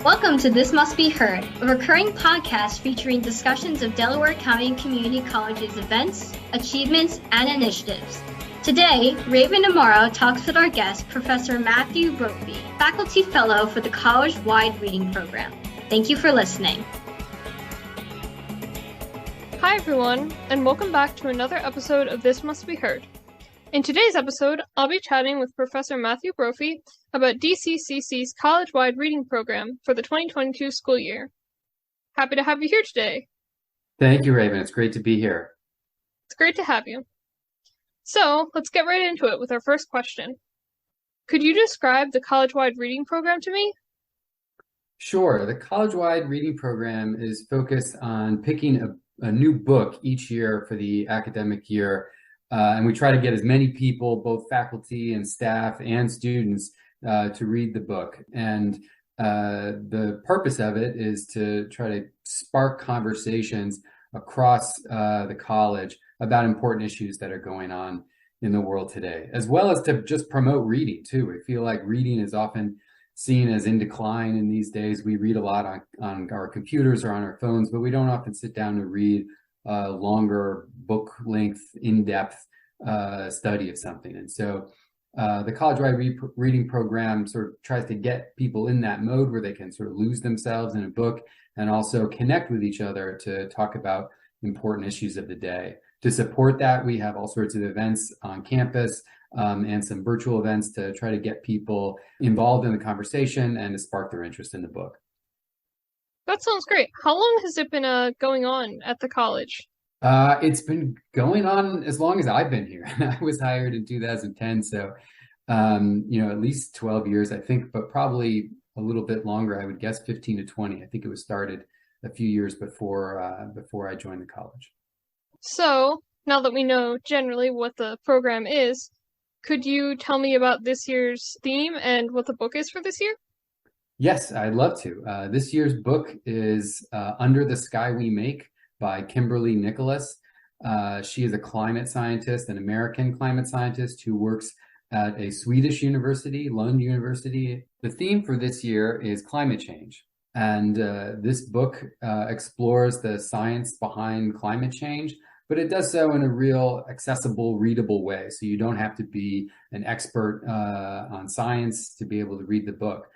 Welcome to This Must Be Heard, a recurring podcast featuring discussions of Delaware County Community College's events, achievements, and initiatives. Today, Raven Amaro talks with our guest, Professor Matthew Brophy, Faculty Fellow for the CollegeWide Reading Program. Thank you for listening. Hi everyone, and welcome back to another episode of This Must Be Heard. In today's episode, I'll be chatting with Professor Matthew Brophy about DCCC's CollegeWide Reading Program for the 2022 school year. Happy to have you here today. Thank you, Raven. It's great to be here. It's great to have you. So, let's get right into it with our first question. Could you describe the CollegeWide Reading Program to me? Sure. The CollegeWide Reading Program is focused on picking a new book each year for the academic year. And we try to get as many people, both faculty and staff and students, to read the book. And the purpose of it is to try to spark conversations across the college about important issues that are going on in the world today, as well as to just promote reading too. We feel like reading is often seen as in decline in these days. We read a lot on our computers or on our phones, but we don't often sit down to read longer book length, in-depth study of something. And so the CollegeWide Reading Program sort of tries to get people in that mode where they can sort of lose themselves in a book and also connect with each other to talk about important issues of the day. To support that, we have all sorts of events on campus and some virtual events to try to get people involved in the conversation and to spark their interest in the book. That sounds great. How long has it been going on at the college? It's been going on as long as I've been here. I was hired in 2010, so at least 12 years, I think, but probably a little bit longer. I would guess 15 to 20. I think it was started a few years before I joined the college. So, now that we know generally what the program is, could you tell me about this year's theme and what the book is for this year? Yes, I'd love to. This year's book is Under the Sky We Make by Kimberly Nicholas. She is a climate scientist, an American climate scientist who works at a Swedish university, Lund University. The theme for this year is climate change. And this book explores the science behind climate change, but it does so in a real accessible, readable way. So you don't have to be an expert on science to be able to read the book.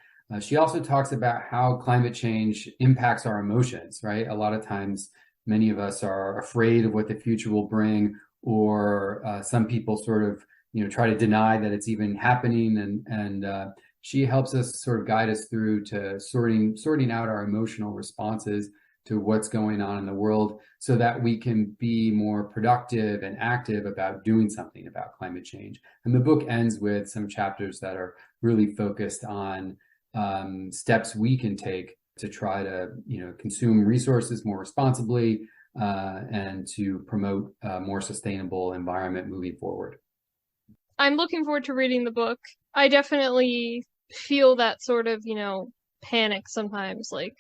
She also talks about how climate change impacts our emotions, right? A lot of times, many of us are afraid of what the future will bring, or some people sort of, try to deny that it's even happening. And she helps us sort of guide us through to sorting out our emotional responses to what's going on in the world so that we can be more productive and active about doing something about climate change. And the book ends with some chapters that are really focused on steps we can take to try to, consume resources more responsibly and to promote a more sustainable environment moving forward. I'm looking forward to reading the book. I definitely feel that sort of, panic sometimes, like.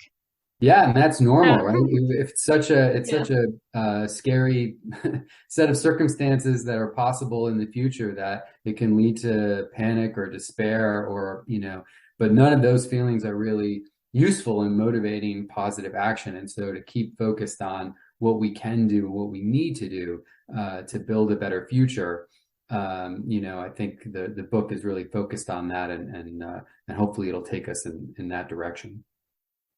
Yeah, and that's normal, right? It's such a scary set of circumstances that are possible in the future that it can lead to panic or despair or, but none of those feelings are really useful in motivating positive action. And so to keep focused on what we can do, what we need to do to build a better future, I think the book is really focused on that, and hopefully it'll take us in that direction.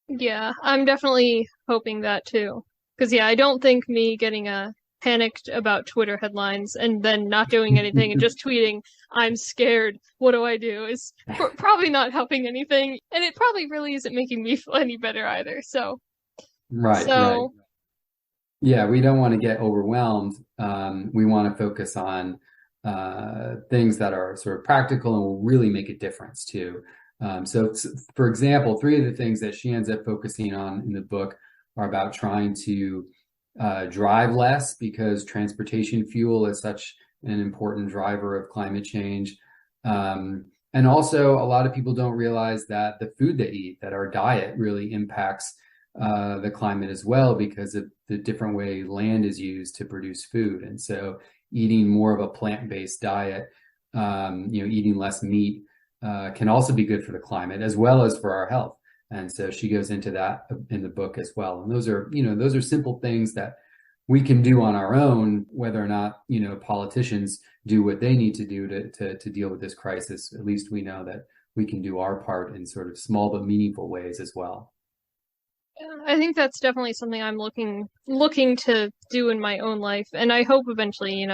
Yeah, I'm definitely hoping that too. Because I don't think me getting panicked about Twitter headlines and then not doing anything and just tweeting, I'm scared, what do I do, is probably not helping anything. And it probably really isn't making me feel any better either. Right. Yeah, we don't want to get overwhelmed. We want to focus on things that are sort of practical and will really make a difference too. So, for example, 3 of the things that she ends up focusing on in the book are about trying to drive less, because transportation fuel is such an important driver of climate change. And also, a lot of people don't realize that the food they eat, that our diet really impacts the climate as well, because of the different way land is used to produce food. And so eating more of a plant-based diet, eating less meat, can also be good for the climate as well as for our health. And so she goes into that in the book as well. And those are simple things that we can do on our own, whether or not, politicians do what they need to do to deal with this crisis. At least we know that we can do our part in sort of small but meaningful ways as well. Yeah, I think that's definitely something I'm looking to do in my own life. And I hope eventually,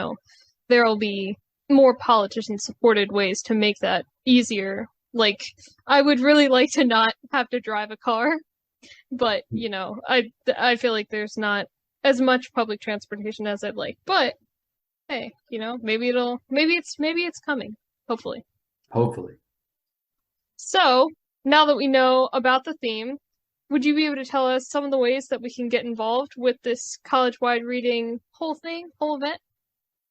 there'll be more politician supported ways to make that easier. Like, I would really like to not have to drive a car, but I feel like there's not as much public transportation as I'd like. But hey, maybe it's coming, hopefully. Hopefully. So, now that we know about the theme, would you be able to tell us some of the ways that we can get involved with this college-wide reading whole event?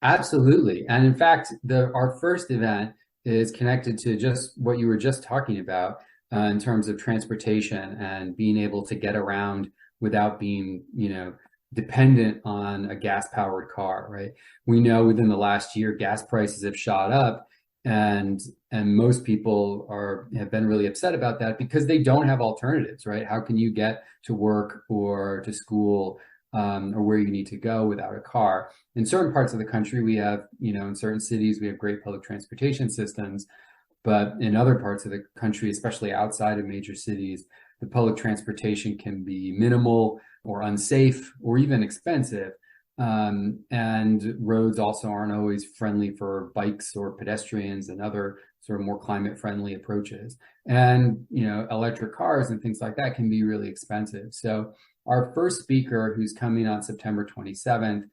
Absolutely. And in fact, our first event is connected to just what you were just talking about in terms of transportation and being able to get around without being, dependent on a gas-powered car, right? We know within the last year, gas prices have shot up, and most people have been really upset about that because they don't have alternatives, right? How can you get to work or to school or where you need to go without a car? In certain parts of the country, we have, in certain cities, we have great public transportation systems, but in other parts of the country, especially outside of major cities, the public transportation can be minimal or unsafe or even expensive. And roads also aren't always friendly for bikes or pedestrians and other sort of more climate friendly approaches. And, electric cars and things like that can be really expensive. So our first speaker, who's coming on September 27th,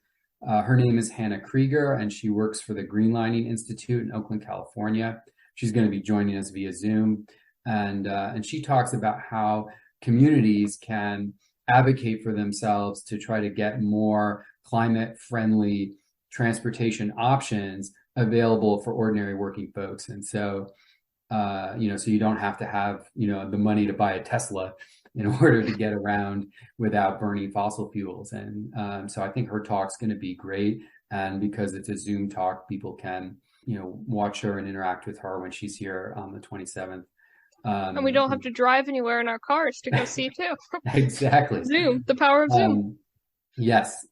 her name is Hannah Krieger, and she works for the Green Lining Institute in Oakland, California. She's going to be joining us via Zoom. And she talks about how communities can advocate for themselves to try to get more climate-friendly transportation options available for ordinary working folks. And so, so you don't have to have, the money to buy a Tesla in order to get around without burning fossil fuels. And so I think her talk's going to be great. And because it's a Zoom talk, people can, watch her and interact with her when she's here on the 27th. And we don't have to drive anywhere in our cars to go see too. Exactly. Zoom, the power of Zoom. Yes.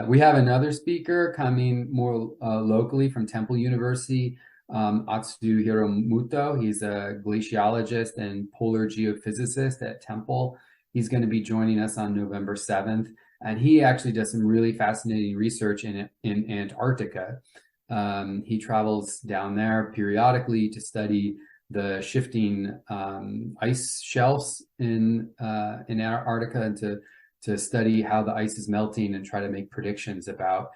We have another speaker coming more locally from Temple University, Atsuhiro Muto. He's a glaciologist and polar geophysicist at Temple. He's going to be joining us on November 7th. And he actually does some really fascinating research in Antarctica. He travels down there periodically to study the shifting ice shelves in Antarctica and to study how the ice is melting and try to make predictions about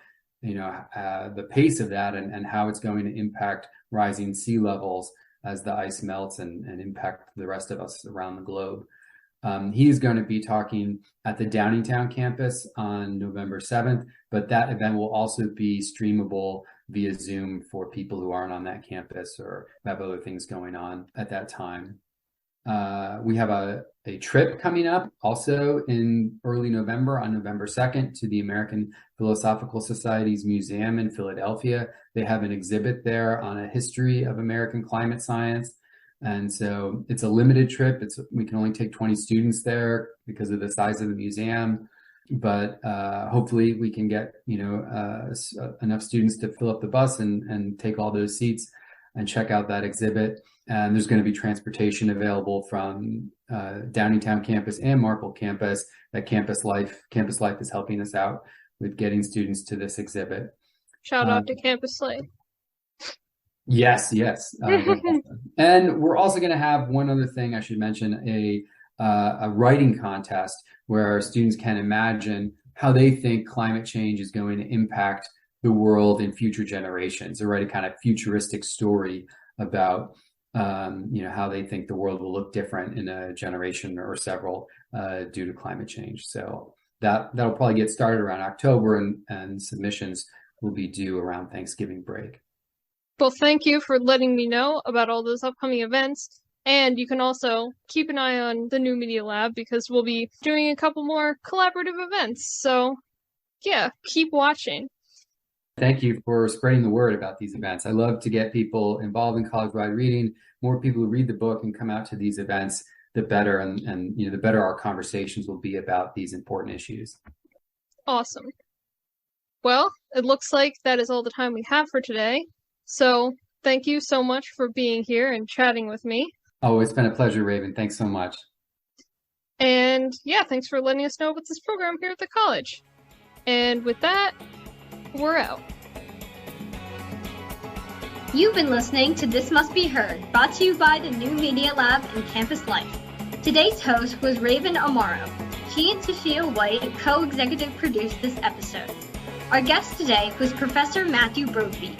the pace of that and how it's going to impact rising sea levels as the ice melts and impact the rest of us around the globe. He's going to be talking at the Downingtown campus on November 7th, but that event will also be streamable via Zoom for people who aren't on that campus or have other things going on at that time. We have a trip coming up also in early November, on November 2nd, to the American Philosophical Society's museum in Philadelphia. They have an exhibit there on a history of American climate science. And so it's a limited trip. We can only take 20 students there because of the size of the museum. But hopefully we can get enough students to fill up the bus and take all those seats and check out that exhibit. And there's going to be transportation available from Downingtown campus and Marple campus. That Campus Life is helping us out with getting students to this exhibit. Shout out to Campus Life. Yes. And we're also going to have one other thing I should mention, a writing contest where students can imagine how they think climate change is going to impact the world in future generations, or write a kind of futuristic story about how they think the world will look different in a generation or several due to climate change. So that'll probably get started around October, and submissions will be due around Thanksgiving break. Well, thank you for letting me know about all those upcoming events. And you can also keep an eye on the New Media Lab because we'll be doing a couple more collaborative events. So yeah, keep watching. Thank you for spreading the word about these events. I love to get people involved in college-wide reading, more people who read the book and come out to these events. the better, and the better our conversations will be about these important issues. Awesome. Well, it looks like that is all the time we have for today. So thank you so much for being here and chatting with me. Oh, it's been a pleasure, Raven. Thanks so much. And yeah, thanks for letting us know about this program here at the college. And with that, we're out. You've been listening to This Must Be Heard, brought to you by the New Media Lab and Campus Life. Today's host was Raven Amaro. She and Sophia White co-executive produced this episode. Our guest today was Professor Matthew Brophy.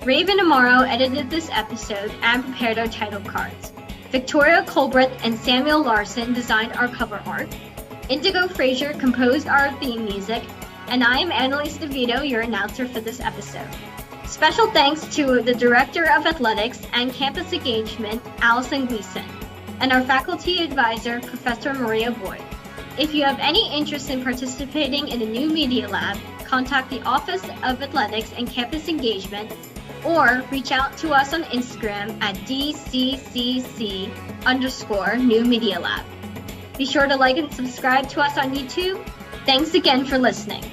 Raven Amaro edited this episode and prepared our title cards. Victoria Colbreth and Samuel Larson designed our cover art. Indigo Frazier composed our theme music, and I am Annalise DeVito, your announcer for this episode. Special thanks to the Director of Athletics and Campus Engagement, Allison Gleason, and our Faculty Advisor, Professor Maria Boyd. If you have any interest in participating in the New Media Lab, contact the Office of Athletics and Campus Engagement, or reach out to us on Instagram at DCCC_New Media Lab. Be sure to like and subscribe to us on YouTube. Thanks again for listening.